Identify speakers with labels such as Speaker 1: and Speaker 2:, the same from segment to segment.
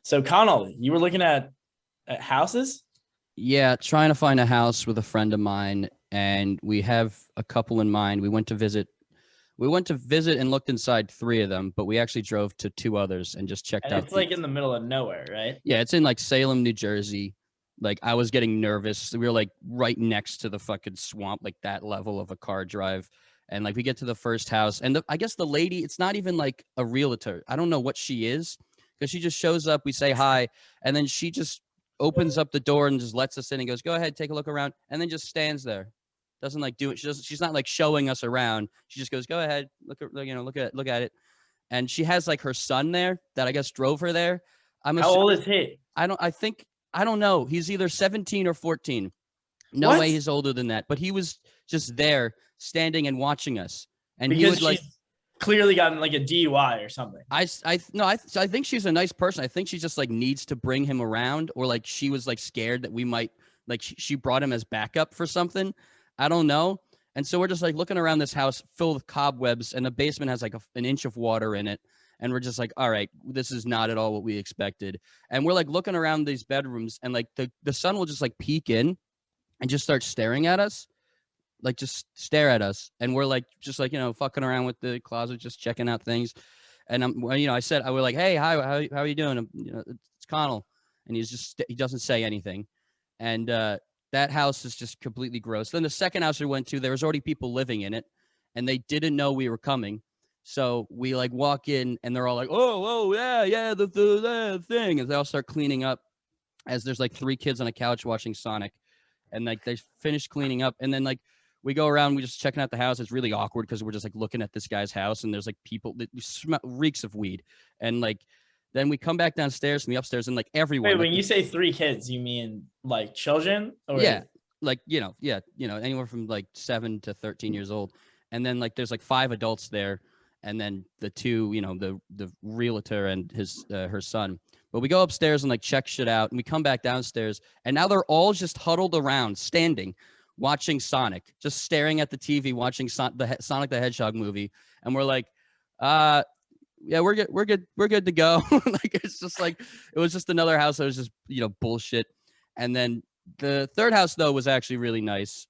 Speaker 1: So Conall, you were looking at houses?
Speaker 2: Yeah, trying to find a house with a friend of mine, and we have a couple in mind. We went to visit and looked inside three of them, but we actually drove to two others and just checked
Speaker 1: And
Speaker 2: out
Speaker 1: it's
Speaker 2: the.
Speaker 1: like in the middle of nowhere, right?
Speaker 2: Yeah, it's in like Salem, New Jersey. Like I was getting nervous. We were like right next to the fucking swamp, like that level of a car drive. And like we get to the first house, and I guess the lady, it's not even like a realtor. I don't know what she is because she just shows up. We say hi, and then she just opens up the door and just lets us in and goes, "Go ahead, take a look around," and then just stands there. Doesn't like do it. She doesn't. She's not like showing us around. She just goes, "Go ahead, look at it." And she has like her son there that I guess drove her there. I'm
Speaker 1: How old
Speaker 2: assuming.
Speaker 1: is he?
Speaker 2: I don't know. He's either 17 or 14. No way
Speaker 1: What?
Speaker 2: he's older than that. But he was just there standing and watching us. And he
Speaker 1: Because
Speaker 2: would like
Speaker 1: she's clearly gotten like a DUI or something.
Speaker 2: I no, I think she's a nice person. I think she just like needs to bring him around, or like she was like scared that we might like she brought him as backup for something. I don't know. And so we're just like looking around this house filled with cobwebs, and the basement has like an inch of water in it. And we're just like, all right, this is not at all what we expected. And we're like looking around these bedrooms, and like the son will just like peek in and just start staring at us, like just stare at us. And we're like, just like, fucking around with the closet, just checking out things. And I was like, hey, hi, how are you doing? It's Connell. And he doesn't say anything. And that house is just completely gross. Then the second house we went to, there was already people living in it, and they didn't know we were coming. So we like walk in, and they're all like, oh, yeah, the thing. And they all start cleaning up as there's like three kids on a couch watching Sonic. And like they finish cleaning up, and then like we go around, we just checking out the house. It's really awkward because we're just like looking at this guy's house, and there's like people that smell reeks of weed. And like then we come back downstairs from the upstairs, and like
Speaker 1: Wait,
Speaker 2: everyone, like
Speaker 1: when you say three kids, you mean like children or
Speaker 2: yeah, like anywhere from like 7 to 13 years old. And then like there's like five adults there, and then the two, the realtor and his her son. But we go upstairs and like check shit out, and we come back downstairs, and now they're all just huddled around, standing, watching Sonic, just staring at the TV, watching Sonic the Hedgehog movie, and we're like, yeah, we're good to go. Like it's just like it was just another house that was just bullshit. And then the third house though was actually really nice.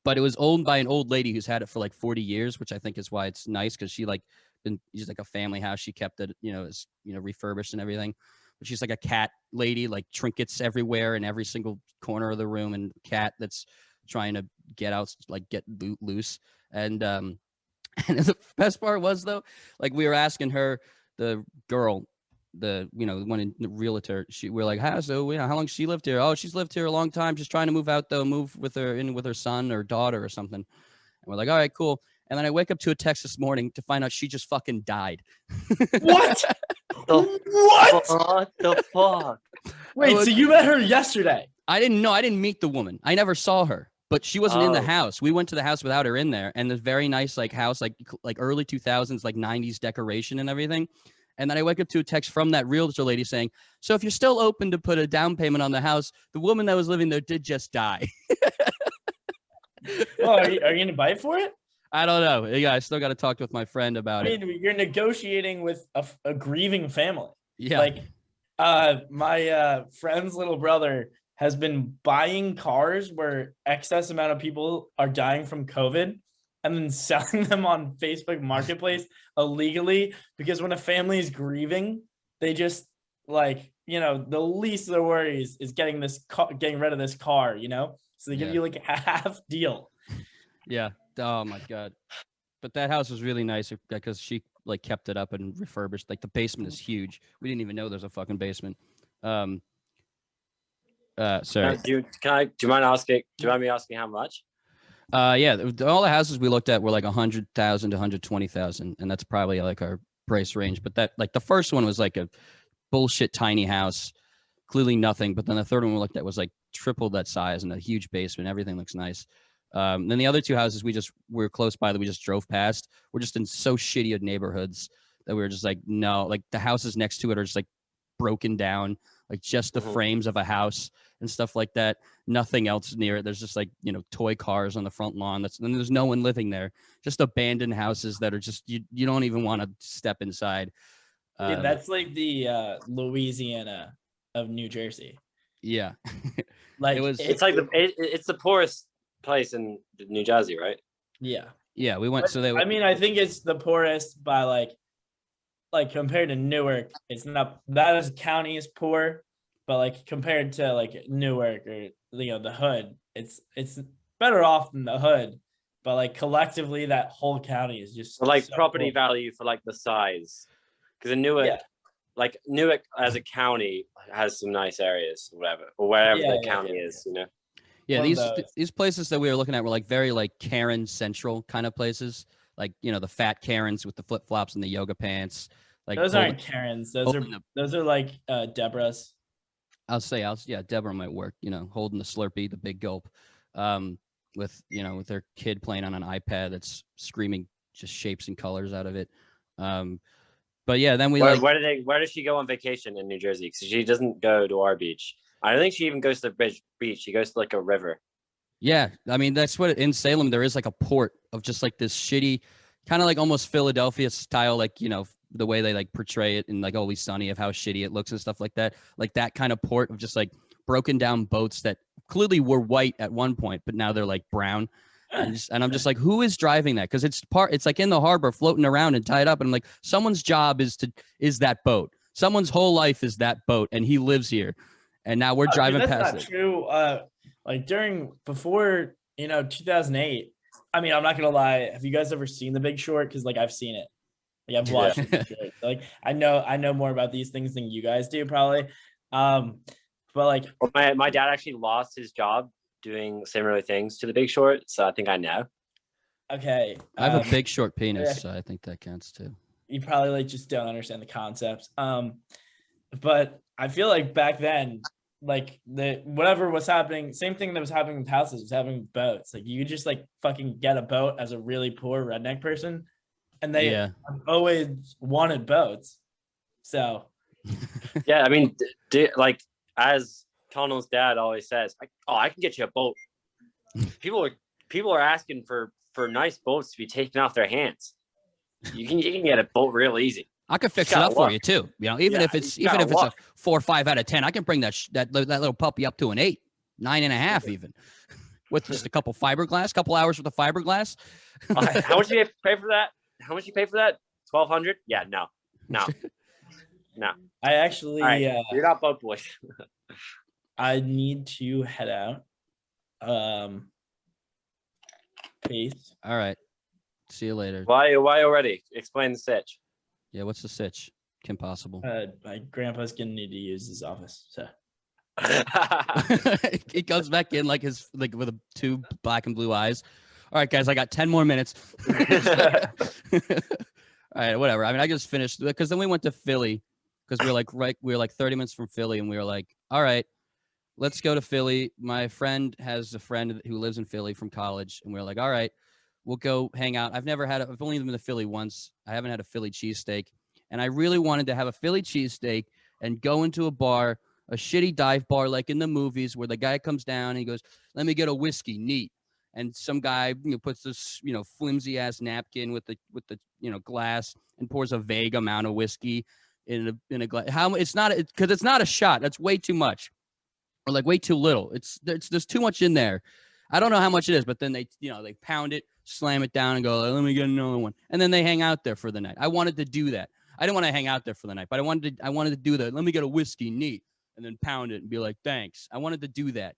Speaker 2: But it was owned by an old lady who's had it for like 40 years, which I think is why it's nice because she like been used like a family house. She kept it, as refurbished and everything. But she's like a cat lady, like trinkets everywhere in every single corner of the room, and cat that's trying to get out, like get loose. And and the best part was though, like we were asking her, the girl, the one in the realtor, we're like, how long she lived here? Oh, she's lived here a long time, just trying to move out though, move with her son or daughter or something. And we're like, all right, cool. And then I wake up to a text this morning to find out she just fucking died.
Speaker 1: what?
Speaker 3: What?
Speaker 1: What?
Speaker 3: What the fuck?
Speaker 1: Wait, so you met her yesterday?
Speaker 2: I didn't know. I didn't meet the woman. I never saw her, but she wasn't in the
Speaker 3: Oh.
Speaker 2: house. We went to the house without her in there, and this very nice like house, like early 2000s, like 90s decoration and everything. And then I wake up to a text from that realtor lady saying, so if you're still open to put a down payment on the house, the woman that was living there did just die.
Speaker 1: Oh, are you going to bite for it?
Speaker 2: I don't know. Yeah, I still got to talk with my friend about it.
Speaker 1: You're negotiating with a grieving family.
Speaker 2: Yeah.
Speaker 1: Like, my friend's little brother has been buying cars where excess amount of people are dying from COVID and then selling them on Facebook Marketplace illegally, because when a family is grieving, they just like, the least of their worries is getting rid of this car, so they give you like a half deal.
Speaker 2: Yeah. Oh my God. But that house was really nice because she like kept it up and refurbished. Like the basement is huge. We didn't even know there's a fucking basement. Sorry.
Speaker 3: Do you mind me asking how much?
Speaker 2: Yeah, all the houses we looked at were like 100,000 to 120,000, and that's probably like our price range. But that like the first one was like a bullshit tiny house, clearly nothing. But then the third one we looked at was like triple that size and a huge basement. Everything looks nice. Then the other two houses we're close by that we just drove past. We're just in so shitty of neighborhoods that we were just like, no, like the houses next to it are just like broken down, like just the frames of a house and stuff like that. Nothing else near it. There's just like, toy cars on the front lawn. And there's no one living there. Just abandoned houses that are just, you don't even want to step inside.
Speaker 1: Dude, that's like the Louisiana of New Jersey.
Speaker 2: Yeah.
Speaker 1: Like
Speaker 2: It was-
Speaker 3: It's like it's the poorest place in New Jersey, right?
Speaker 1: yeah.
Speaker 2: Yeah, we went. So they.
Speaker 1: I mean, I think it's the poorest by like compared to Newark, it's not that as a county is poor, but like compared to like Newark or the hood, it's better off than the hood. But like collectively, that whole county is just
Speaker 3: Or like
Speaker 1: so
Speaker 3: property
Speaker 1: poor.
Speaker 3: value for like the size, because in Newark,
Speaker 1: Yeah.
Speaker 3: like Newark as a county has some nice areas, whatever, or wherever
Speaker 1: Yeah,
Speaker 3: the
Speaker 1: yeah,
Speaker 3: county
Speaker 1: yeah.
Speaker 3: is, you know.
Speaker 2: Yeah,
Speaker 1: One of
Speaker 2: these
Speaker 1: those.
Speaker 2: these places that we were looking at were like very like Karen central kind of places, like the fat Karens with the flip flops and the yoga pants. Like
Speaker 1: Those
Speaker 2: holding-
Speaker 1: aren't Karens. Those are
Speaker 2: holding the-
Speaker 1: those are like Deborah's.
Speaker 2: yeah, Deborah might work. Holding the Slurpee, the big gulp, with with their kid playing on an iPad that's screaming just shapes and colors out of it. But yeah, then we
Speaker 3: Where does she go on vacation in New Jersey? Because she doesn't go to our beach. I don't think she even goes to the beach. She goes to like a river.
Speaker 2: Yeah, I mean that's what in Salem there is like a port of just like this shitty, kind of like almost Philadelphia style, like the way they like portray it in like Always Sunny of how shitty it looks and stuff like that. Like that kind of port of just like broken down boats that clearly were white at one point, but now they're like brown. And I'm just like, who is driving that? Because it's like in the harbor floating around and tied up, and I'm like, someone's job is that boat. Someone's whole life is that boat, and he lives here. And now we're driving
Speaker 1: That's
Speaker 2: past
Speaker 1: not
Speaker 2: it.
Speaker 1: true. Like before 2008. I mean, I'm not gonna lie. Have you guys ever seen The Big Short? Because like I've seen it. Like I've watched The Big Short. Like I know more about these things than you guys do probably. But like
Speaker 3: my dad actually lost his job doing similar things to The Big Short, so I think I know.
Speaker 1: okay,
Speaker 2: I have a big short penis,
Speaker 1: yeah.
Speaker 2: so I think that counts too.
Speaker 1: you probably like just don't understand the concepts. But I feel like back then, like whatever was happening, same thing that was happening with houses was happening with boats. Like you could just like fucking get a boat as a really poor redneck person, and they always wanted boats. So
Speaker 3: Yeah, I mean, like as Conall's dad always says, like, "Oh, I can get you a boat." People are asking for nice boats to be taken off their hands. You can get a boat real easy.
Speaker 2: I could fix it up for you too. Even if it's a 4 or 5 out of 10, I can bring that little puppy up to an 8, 9.5 even, with just a couple hours with a fiberglass.
Speaker 3: How much do you pay for that? How much you pay for that? 1,200? Yeah, no.
Speaker 1: I actually,
Speaker 3: Right, you're not boat boys.
Speaker 1: I need to head out. Peace.
Speaker 2: All right. See you later.
Speaker 3: Why already? Explain the sitch.
Speaker 2: Yeah, what's the sitch? Kim Possible.
Speaker 1: My grandpa's gonna need to use his office, so.
Speaker 2: He comes back in like with two black and blue eyes. All right, guys, I got 10 more minutes. All right, whatever. I mean, I just finished because then we went to Philly because we were like 30 minutes from Philly, and we were like, all right, let's go to Philly. My friend has a friend who lives in Philly from college, and we were like, all right, we'll go hang out. I've only been to Philly once. I haven't had a Philly cheesesteak, and I really wanted to have a Philly cheesesteak and go into a bar, a shitty dive bar like in the movies where the guy comes down and he goes, "Let me get a whiskey, neat." And some guy puts this flimsy ass napkin with the glass and pours a vague amount of whiskey in a glass. It's not a shot. That's way too much, or like way too little. There's too much in there. I don't know how much it is, but then they pound it, slam it down, and go, "Let me get another one," and then they hang out there for the night. I wanted to do that. I didn't want to hang out there for the night, but I wanted to do that. Let me get a whiskey, neat, and then pound it and be like, "Thanks." I wanted to do that,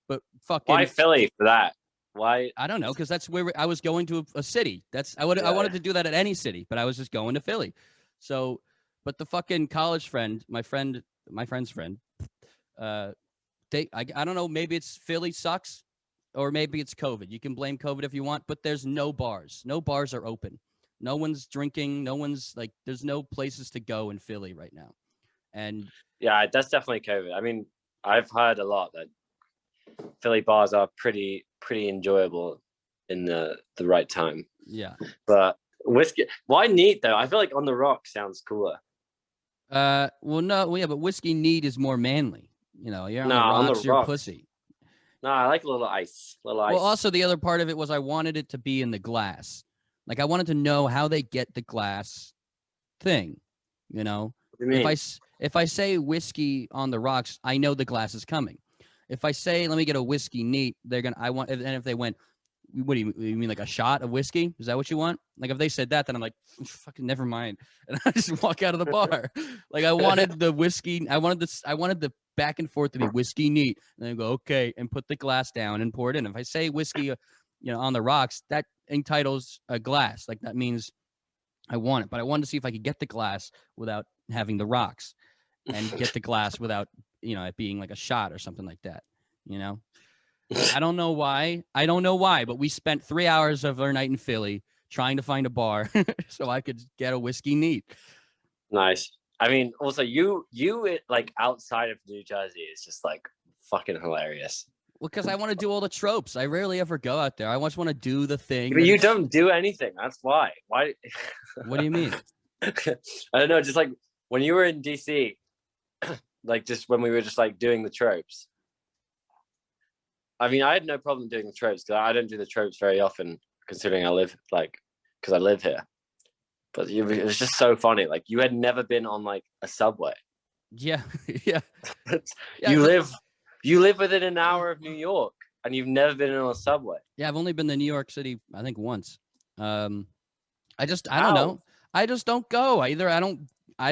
Speaker 2: but fucking.
Speaker 3: Why Philly for that? Why?
Speaker 2: I don't know, because that's where I was going to a city. I wanted to do that at any city, but I was just going to Philly. So, but the fucking college friend, my friend's friend, I don't know. Maybe it's Philly sucks, or maybe it's COVID. You can blame COVID if you want, but there's no bars. No bars are open. No one's drinking. No one's there's no places to go in Philly right now. And
Speaker 3: yeah, that's definitely COVID. I mean, I've heard a lot that Philly bars are pretty enjoyable in the right time.
Speaker 2: Yeah.
Speaker 3: But whiskey, why neat though? I feel like On the Rock sounds cooler.
Speaker 2: Well, no, yeah, but whiskey neat is more manly. You're on
Speaker 3: On
Speaker 2: the
Speaker 3: the
Speaker 2: rocks, you're
Speaker 3: rocks.
Speaker 2: pussy.
Speaker 3: No, I like a little ice.
Speaker 2: Well, also the other part of it was I wanted it to be in the glass. Like I wanted to know how they get the glass thing. You know,
Speaker 3: What do you mean?
Speaker 2: if I say whiskey on the rocks, I know the glass is coming. If I say let me get a whiskey neat, they're gonna. And if they went, what do you mean like a shot of whiskey? Is that what you want? Like if they said that, then I'm like, fucking never mind, and I just walk out of the bar. Like I wanted the whiskey. I wanted the back and forth to be whiskey neat, and then go okay, and put the glass down and pour it in. If I say whiskey, on the rocks, that entitles a glass. Like that means I want it, but I wanted to see if I could get the glass without having the rocks, and get the glass without it being like a shot or something like that. I don't know why. But we spent 3 hours of our night in Philly trying to find a bar so I could get a whiskey neat.
Speaker 3: Nice. I mean, also you like outside of New Jersey is just like fucking hilarious.
Speaker 2: Well, because I want to do all the tropes. I rarely ever go out there. I just want to do the thing.
Speaker 3: But you don't do anything. That's why. Why?
Speaker 2: What do you mean?
Speaker 3: I don't know. Just like when you were in DC, like just when we were just like doing the tropes. I mean, I had no problem doing the tropes because I don't do the tropes very often, considering I live because I live here. But it was just so funny. Like you had never been on like a subway.
Speaker 2: Yeah, yeah.
Speaker 3: You live within an hour of New York, and you've never been on a subway.
Speaker 2: Yeah, I've only been to New York City, I think once. I don't know. I just don't go. I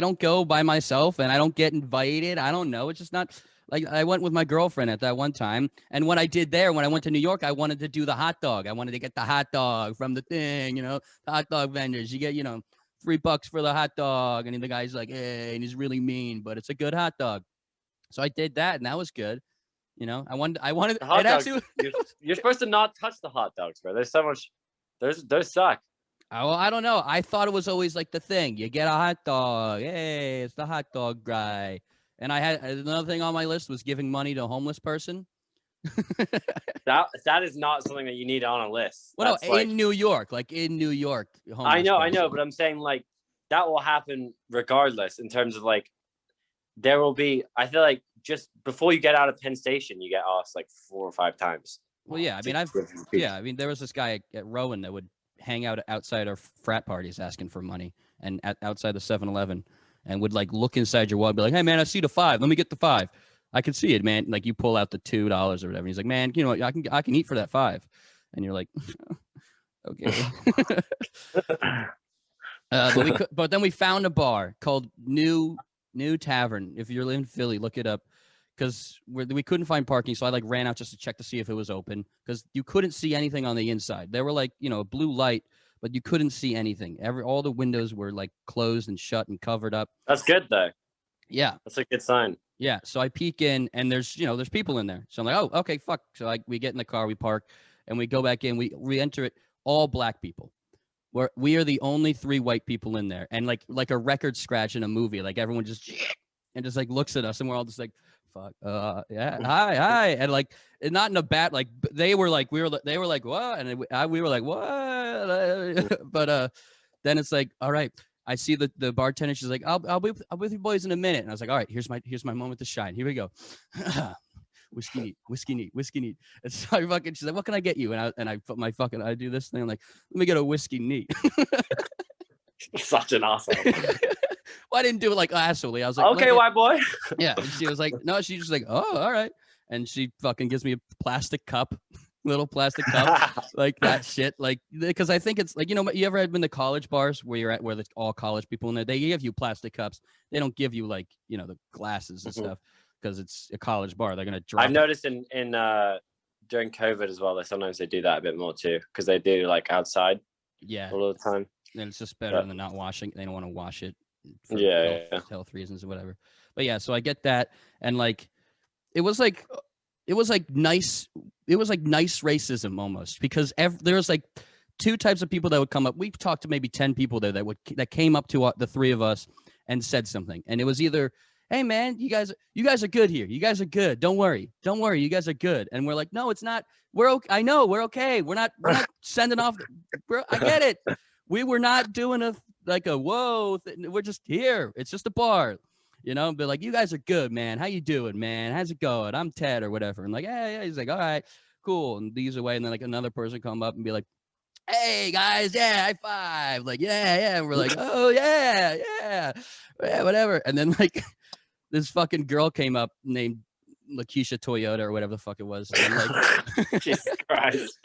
Speaker 2: don't go by myself, and I don't get invited. I don't know. It's just not like I went with my girlfriend at that one time. And when I went to New York, I wanted to do the hot dog. I wanted to get the hot dog from the thing, the hot dog vendors. You get, $3 for the hot dog. And the guy's like, hey, and he's really mean, but it's a good hot dog. So I did that, and that was good. I wanted
Speaker 3: the hot dogs. You're supposed to not touch the hot dogs, bro. There's so much. Those suck.
Speaker 2: Well, I don't know. I thought it was always like the thing. You get a hot dog. Hey, it's the hot dog guy. And I had another thing on my list was giving money to a homeless person.
Speaker 3: that is not something that you need on a list.
Speaker 2: Well, no, in New York.
Speaker 3: I know, but I'm saying like that will happen regardless in terms of like there will be. I feel like just before you get out of Penn Station, you get asked like 4 or 5 times.
Speaker 2: Well, yeah. I mean, there was this guy at Rowan that would hang out outside our frat parties asking for money and outside the 7-Eleven and would like look inside your wallet and be like, hey man, I see the 5. Let me get the 5. I can see it, man. Like you pull out the $2 or whatever. And he's like, man, I can eat for that 5. And you're like, okay. But then we found a bar called New Tavern. If you're in Philly, look it up. Because we couldn't find parking, so I like ran out just to check to see if it was open. Because you couldn't see anything on the inside. There were like a blue light, but you couldn't see anything. All the windows were like closed and shut and covered up.
Speaker 3: That's good though.
Speaker 2: Yeah,
Speaker 3: that's a good sign.
Speaker 2: Yeah, so I peek in and there's people in there. So I'm like, oh, okay, fuck. So we get in the car, we park, and we go back in. We enter it, all black people. We are the only 3 white people in there, and like a record scratch in a movie. Like everyone just like looks at us, and we're all just like, fuck, yeah, hi, and like, and not in a bad, like they were like what, and we were like what, but then it's like, all right, I see the bartender, she's like, I'll be with you boys in a minute, and I was like, all right, here's my moment to shine, here we go. whiskey neat. And so she's like, what can I get you? And I put I do this thing, I'm like, let me get a whiskey neat.
Speaker 3: Such an asshole.
Speaker 2: Well, I didn't do it like assholey. I was like,
Speaker 3: okay, white boy.
Speaker 2: Yeah. And she was like, no, she's just like, oh, all right. And she fucking gives me a plastic cup, little plastic cup, like that shit. Like, because I think it's like, you ever been to college bars where you're at, where there's all college people in there? They give you plastic cups. They don't give you like, the glasses and stuff, because it's a college bar. They're going to drop.
Speaker 3: I've noticed in during COVID as well, sometimes they do that a bit more too, because they do like outside.
Speaker 2: Yeah.
Speaker 3: All the time.
Speaker 2: And it's just better than not washing. They don't want to wash it. For health reasons or whatever. But yeah, so I get that, and like it was like nice racism almost, because there was like 2 types of people that would come up. We talked to maybe 10 people there that came up to the 3 of us and said something, and it was either, hey man, you guys are good here, you guys are good, don't worry, you guys are good. And we're like, no, it's not, we're okay. I know we're okay, we're not sending off, I get it, we were not doing a whoa we're just here, it's just a bar, but like, you guys are good, man, how you doing, man, how's it going, I'm Ted or whatever. And like, yeah, he's like, all right, cool. And these away, and then like another person come up and be like, hey guys, yeah, high five, like yeah. And we're like, oh yeah, whatever. And then like this fucking girl came up named Lakeisha Toyota or whatever the fuck it was. And like,
Speaker 3: Jesus Christ.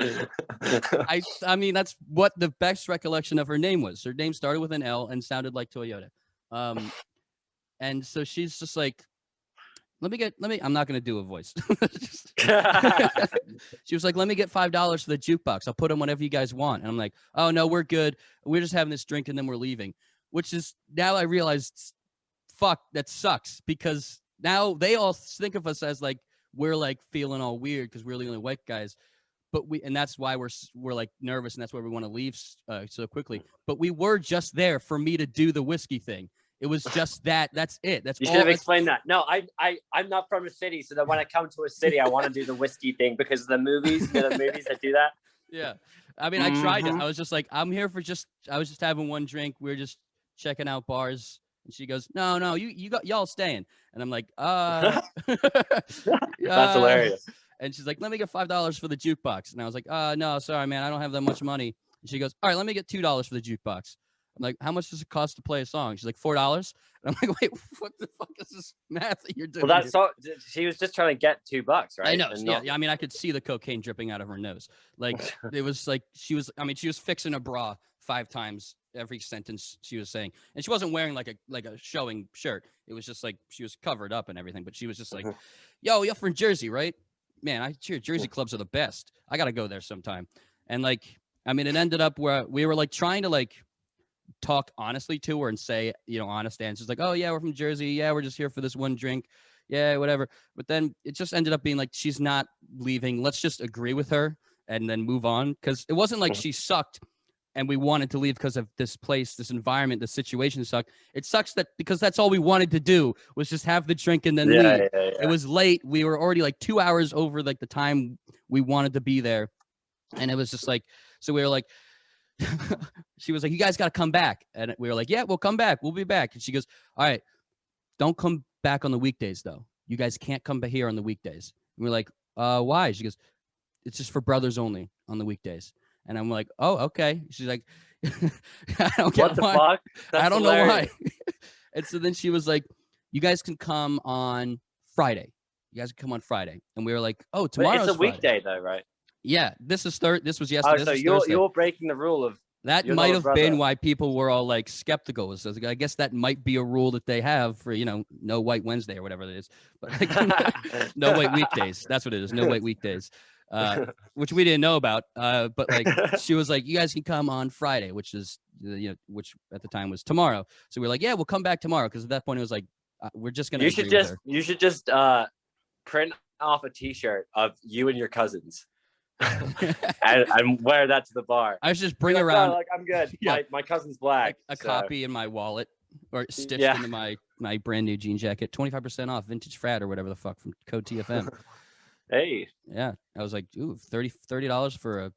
Speaker 2: I mean, that's what the best recollection of her name was. Her name started with an L and sounded like Toyota. And so she's just like, I'm not going to do a voice. She was like, let me get $5 for the jukebox. I'll put them whenever you guys want. And I'm like, oh no, we're good. We're just having this drink and then we're leaving, which is now I realized, fuck, that sucks because now they all think of us as like, we're like feeling all weird because we're the only white guys. But and that's why we're like nervous and that's why we want to leave so quickly. But we were just there for me to do the whiskey thing. It was just that. That's it. That's
Speaker 3: you
Speaker 2: all.
Speaker 3: Should have explained that. No, I'm not from a city, so that when I come to a city, I want to do the whiskey thing because of the movies. The movies that do that.
Speaker 2: Yeah, I mean, I tried it. I was just like, I'm here for I was just having one drink. We are just checking out bars, and she goes, no, y'all staying, and I'm like,
Speaker 3: That's hilarious.
Speaker 2: And she's like, let me get $5 for the jukebox, and I was like, no, sorry, man, I don't have that much money. And she goes, all right, let me get $2 for the jukebox. I'm like, how much does it cost to play a song? She's like, $4. And I'm like, wait, what the fuck is this math that you're doing?
Speaker 3: Well, that's so. She was just trying to get $2, right?
Speaker 2: I know. Yeah. I mean, I could see the cocaine dripping out of her nose. Like it was like she was fixing a bra 5 times every sentence she was saying, and she wasn't wearing like a showing shirt. It was just like she was covered up and everything. But she was just like, yo, you're from Jersey, right? Man, I cheer. Jersey clubs are the best. I gotta go there sometime. And like, I mean, it ended up where we were like trying to like talk honestly to her and say, honest answers like, oh yeah, we're from Jersey. Yeah, we're just here for this one drink. Yeah, whatever. But then it just ended up being like, she's not leaving. Let's just agree with her and then move on. Because it wasn't like she sucked and we wanted to leave because of this place, this environment, the situation sucked. It sucks that because that's all we wanted to do was just have the drink and then leave. Yeah. It was late. We were already like 2 hours over like the time we wanted to be there. And it was just like, so we were like, she was like, you guys got to come back. And we were like, yeah, we'll come back. We'll be back. And she goes, all right, don't come back on the weekdays, though. You guys can't come back here on the weekdays. And we're like, why? She goes, it's just for brothers only on the weekdays. And I'm like, oh, okay. She's like, I don't get
Speaker 3: what the
Speaker 2: why.
Speaker 3: Fuck? That's
Speaker 2: I don't
Speaker 3: hilarious.
Speaker 2: know why. And so then she was like, you guys can come on Friday. You guys can come on Friday. And we were like, oh, tomorrow's
Speaker 3: It's a
Speaker 2: Friday.
Speaker 3: weekday, though, right?
Speaker 2: Yeah, this was yesterday.
Speaker 3: Oh, so you're breaking the rule of
Speaker 2: that might have been why people were all like skeptical. So I guess that might be a rule that they have for no white Wednesday or whatever it is, but like, no white weekdays. That's what it is. No white weekdays, which we didn't know about. But like she was like, you guys can come on Friday, which is which at the time was tomorrow. So we're like, yeah, we'll come back tomorrow because at that point it was like we're just gonna.
Speaker 3: You should just print off a T-shirt of you and your cousins. and wear that to the bar.
Speaker 2: I should just bring around.
Speaker 3: Like I'm good. Yeah. My cousin's black.
Speaker 2: A copy in my wallet or stitched into my brand new jean jacket. 25% off, vintage frat or whatever the fuck from code TFM.
Speaker 3: Hey.
Speaker 2: Yeah, I was like, ooh, $30 for a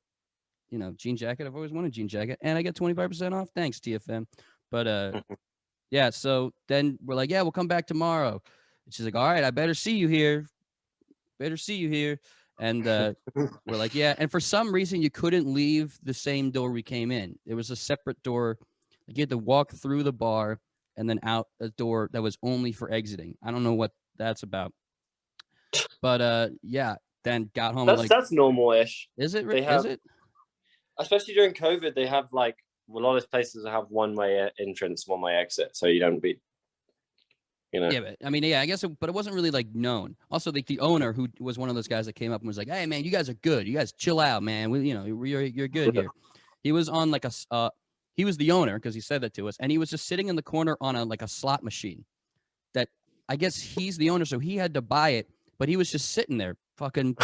Speaker 2: jean jacket. I've always wanted a jean jacket, and I get 25% off. Thanks TFM. But yeah. So then we're like, yeah, we'll come back tomorrow. And she's like, all right, I better see you here. And we're like, yeah. And for some reason, you couldn't leave the same door we came in. There was a separate door. Like you had to walk through the bar and then out a door that was only for exiting. I don't know what that's about. But yeah, then got home.
Speaker 3: That's normal-ish.
Speaker 2: Is it?
Speaker 3: Is
Speaker 2: it?
Speaker 3: Especially during COVID, they have like a lot of places have one-way entrance, one-way exit, so you don't be.
Speaker 2: Yeah, but I mean, yeah, I guess, but it wasn't really like known. Also, like the owner, who was one of those guys that came up and was like, "Hey, man, you guys are good. You guys chill out, man. You're good here." He was on like he was the owner because he said that to us, and he was just sitting in the corner on a slot machine. That I guess he's the owner, so he had to buy it, but he was just sitting there, fucking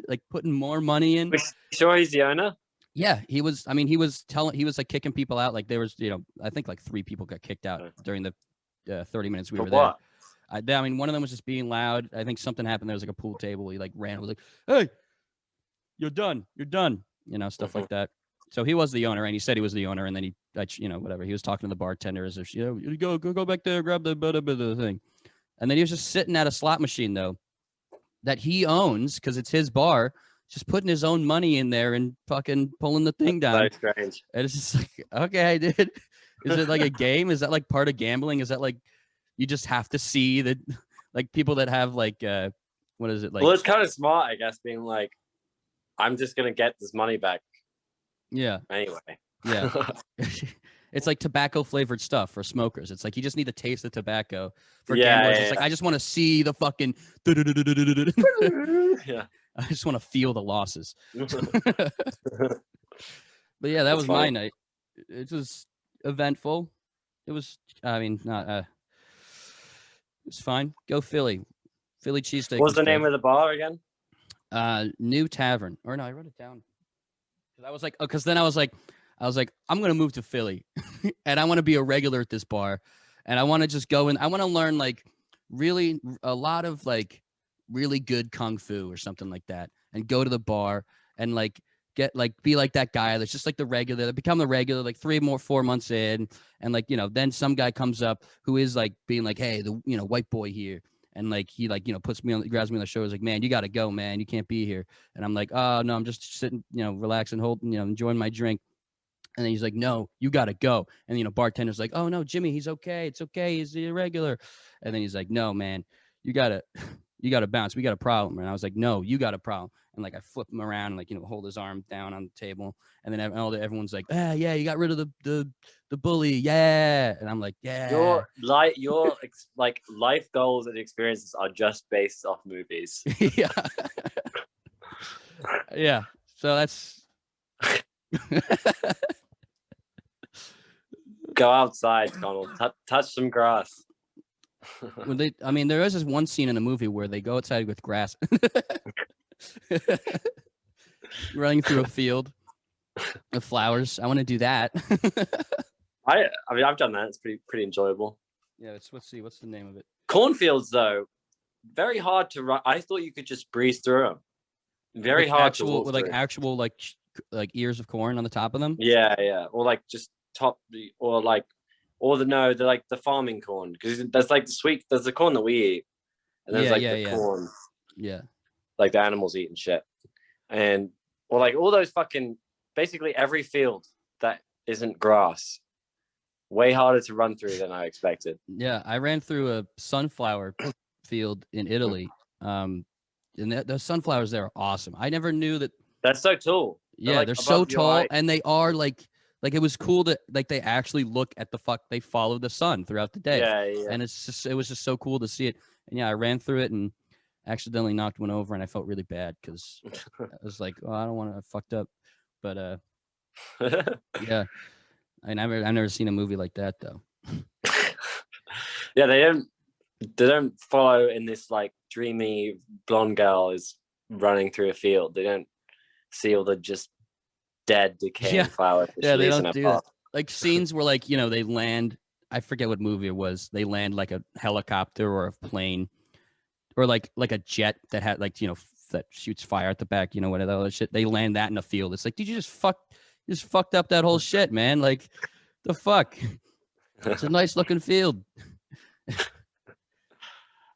Speaker 2: like putting more money in.
Speaker 3: Sure, he's the owner.
Speaker 2: Yeah, he was. I mean, he was like kicking people out. Like there was, I think like 3 people got kicked out during the 30 minutes we were there. I mean, one of them was just being loud. I think something happened. There was like a pool table. He like ran. Was like, "Hey, you're done. Stuff like that." So he was the owner, and he said he was the owner, and then he, whatever. He was talking to the bartender as if, you go back there, grab the thing, and then he was just sitting at a slot machine though, that he owns because it's his bar, just putting his own money in there and fucking pulling the thing down.
Speaker 3: So strange.
Speaker 2: And it's just like, okay, dude. Is it like a game? Is that like part of gambling? Is that like you just have to see that, like people that have like what is it like?
Speaker 3: Well, it's kind of smart, I guess, being like, I'm just gonna get this money back.
Speaker 2: Yeah.
Speaker 3: Anyway.
Speaker 2: Yeah. It's like tobacco flavored stuff for smokers. It's like you just need to taste the tobacco. For gamblers, it's like I just want to see the fucking.
Speaker 3: Yeah.
Speaker 2: I just want to feel the losses. But yeah, that was my night. It was eventful. It was. I mean, not. It's fine. Go Philly. Philly cheesesteak.
Speaker 3: What's the name of the bar again?
Speaker 2: New Tavern. Or no, I wrote it down. Because I was like, because then I was like, I'm gonna move to Philly, and I want to be a regular at this bar, and I want to just go and I want to learn like really a lot of like really good kung fu or something like that, and go to the bar and like get like be like that guy that's just like the regular, become the regular like 4 months in, and like then some guy comes up who is like being like, hey, the white boy here. And like he like puts me on, grabs me on the shoulders, like, man, you got to go, man, you can't be here. And I'm like, oh no, I'm just sitting, relaxing, holding, enjoying my drink. And then he's like, no, you got to go. And bartender's like, oh no, Jimmy, he's okay, it's okay, he's irregular. And then he's like, no, man, you gotta bounce, we got a problem. And I was like, no, you got a problem. And like I flip him around and like hold his arm down on the table. And then everyone's like, yeah, you got rid of the bully, yeah. And I'm like, yeah.
Speaker 3: Your like life goals and experiences are just based off movies.
Speaker 2: Yeah. Yeah. So that's
Speaker 3: go outside, Conall. Touch some grass.
Speaker 2: There is this one scene in a movie where they go outside with grass. Running through a field of flowers. I want to do that.
Speaker 3: I mean, I've done that. It's pretty enjoyable.
Speaker 2: Yeah, let's see. What's the name of it?
Speaker 3: Cornfields, though, very hard to run. I thought you could just breeze through them. Very hard to walk
Speaker 2: with like actual like ears of corn on the top of them.
Speaker 3: Yeah, or like just they're like the farming corn, because there's like there's the corn that we eat, and there's the corn.
Speaker 2: Yeah.
Speaker 3: Like the animals eat and shit, and or like all those fucking basically every field that isn't grass. Way harder to run through than I expected.
Speaker 2: Yeah, I ran through a sunflower field in Italy. And the sunflowers there are awesome. I never knew that.
Speaker 3: That's so tall.
Speaker 2: Yeah, they're so tall, and they are like it was cool that like they actually look at they follow the sun throughout the day.
Speaker 3: Yeah.
Speaker 2: And it was just so cool to see it. And yeah, I ran through it and accidentally knocked one over, and I felt really bad because I was like, oh, I don't want to, I fucked up. But yeah. I've never seen a movie like that though.
Speaker 3: Yeah, they don't follow in this like dreamy blonde girl is running through a field. They don't see all the just dead, decaying flowers.
Speaker 2: Yeah, they don't do that. Like scenes where like they land. I forget what movie it was. They land like a helicopter or a plane, or like a jet that had like that shoots fire at the back. Whatever other shit. They land that in a field. It's like, did you just fucked up that whole shit, man. Like, the fuck? It's a nice looking field.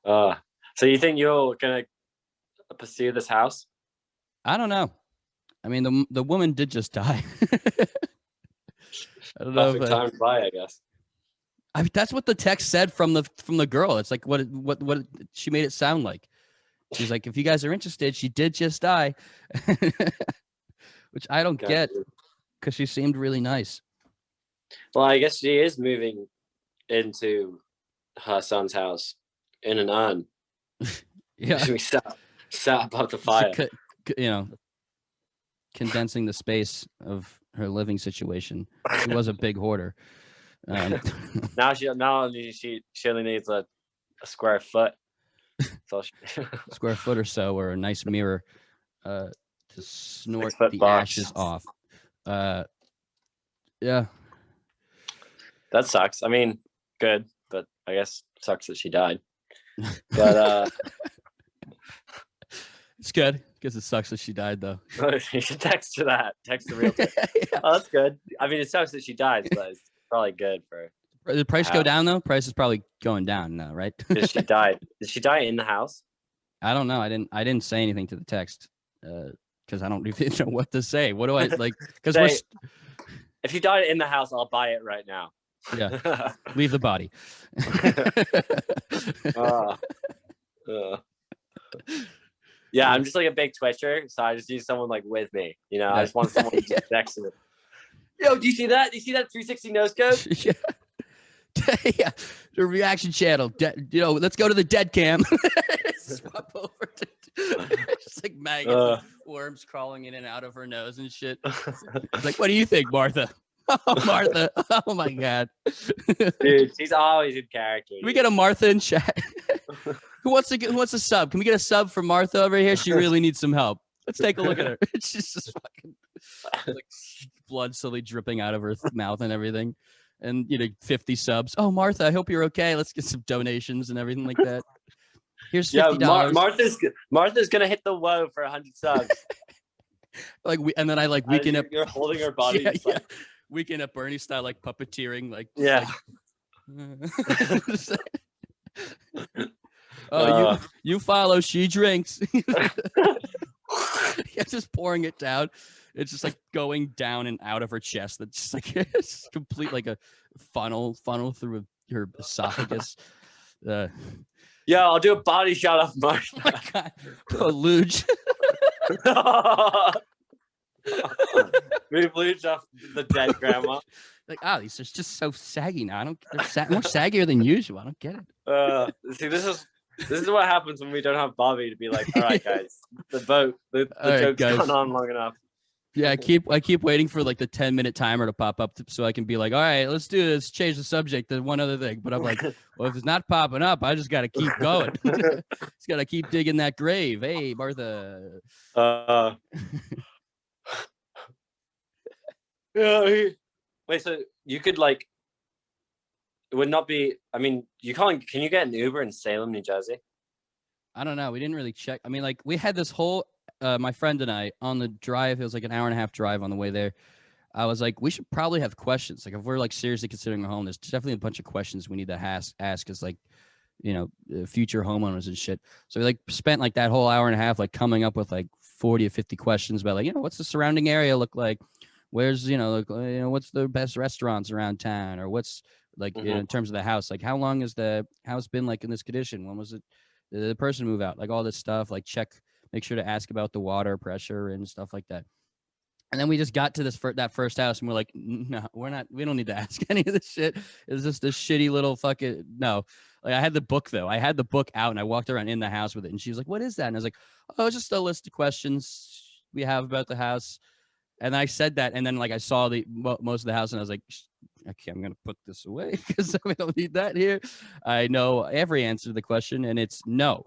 Speaker 3: So you think you're gonna pursue this house?
Speaker 2: I don't know. I mean, the woman did just die. I don't know.
Speaker 3: Perfect time to buy, I guess.
Speaker 2: That's what the text said from the girl. It's like what she made it sound like. She's like, if you guys are interested, she did just die, which I don't get. Because she seemed really nice.
Speaker 3: Well, I guess she is moving into her son's house in an urn.
Speaker 2: Yeah.
Speaker 3: She sat above the fire.
Speaker 2: Condensing the space of her living situation. She was a big hoarder.
Speaker 3: Now she only needs a square foot.
Speaker 2: Square foot or so, or a nice mirror to snort the
Speaker 3: box.
Speaker 2: ashes off. Yeah,
Speaker 3: that sucks. I mean, good, but I guess it sucks that she died. But
Speaker 2: it's good because it sucks that she died, though.
Speaker 3: You should text her that. Text the realtor.
Speaker 2: Yeah.
Speaker 3: Oh, that's good. I mean, it sucks that she died, but it's probably good for.
Speaker 2: Did the price go down though? Price is probably going down now, right?
Speaker 3: Did she die? Did she die in the house?
Speaker 2: I don't know. I didn't say anything to the text. because I don't even know what to say. What do I like? Because
Speaker 3: Say, if you died in the house, I'll buy it right now.
Speaker 2: yeah, leave the body.
Speaker 3: Yeah, I'm just like a big twitcher, so I just need someone like with me. You know, I just want someone just next to me. Yo, do you see that? Do you see that 360 nose code?
Speaker 2: Yeah. Yeah, the reaction channel. You know, let's go to the dead cam. Swap over to just like maggots, and worms crawling in and out of her nose and shit. It's like, what do you think, Martha? Oh, Martha. Oh my God.
Speaker 3: Dude, she's always in character.
Speaker 2: Can we get a Martha in chat? Who wants a sub? Can we get a sub for Martha over here? She really needs some help. Let's take a look at her. It's just fucking like blood slowly dripping out of her mouth and everything. And 50 subs. Oh, Martha, I hope you're okay. Let's get some donations and everything like that. Here's $50.
Speaker 3: Yeah, Martha's gonna hit the whoa for 100 subs.
Speaker 2: And then I weekend up.
Speaker 3: You're holding her body.
Speaker 2: Yeah, yeah. Weekend at Bernie style, like puppeteering, like
Speaker 3: yeah.
Speaker 2: Oh, you follow. She drinks. Yeah, just pouring it down. It's just like going down and out of her chest. That's just like it's complete like a funnel through her esophagus.
Speaker 3: Yeah, I'll do a body shot of Martha.
Speaker 2: Oh my God, luge.
Speaker 3: We luge off the dead grandma.
Speaker 2: Like, these are just so saggy now. They're more saggier than usual. I don't get it.
Speaker 3: See, this is what happens when we don't have Bobby to be like, all right, guys, the joke's gone on long enough.
Speaker 2: Yeah, I keep waiting for like the 10-minute timer to pop up so I can be like, all right, let's do this, change the subject to one other thing. But I'm like, well, if it's not popping up, I just got to keep going. Just got to keep digging that grave. Hey, Martha.
Speaker 3: Yeah. Wait, so you could like, it would not be, I mean, can you get an Uber in Salem, New Jersey?
Speaker 2: I don't know. We didn't really check. I mean, like we had this whole, my friend and I on the drive, it was like an 1.5-hour drive on the way there. I was like, we should probably have questions. Like if we're like seriously considering a home, there's definitely a bunch of questions we need to ask as like, future homeowners and shit. So we like spent like that whole 1.5 hours like coming up with like 40 or 50 questions about like, what's the surrounding area look like? Where's, what's the best restaurants around town, or what's like in terms of the house, like how long has the house been like in this condition? When was it the person move out? Like all this stuff, like make sure to ask about the water pressure and stuff like that. And then we just got to that first house and we're like, no, we don't need to ask any of this shit. It's just this shitty little fucking, no. Like I had the book though. I had the book out and I walked around in the house with it. And she was like, what is that? And I was like, oh, it's just a list of questions we have about the house. And I said that. And then like I saw most of the house and I was like, okay, I'm going to put this away because we don't need that here. I know every answer to the question and it's no.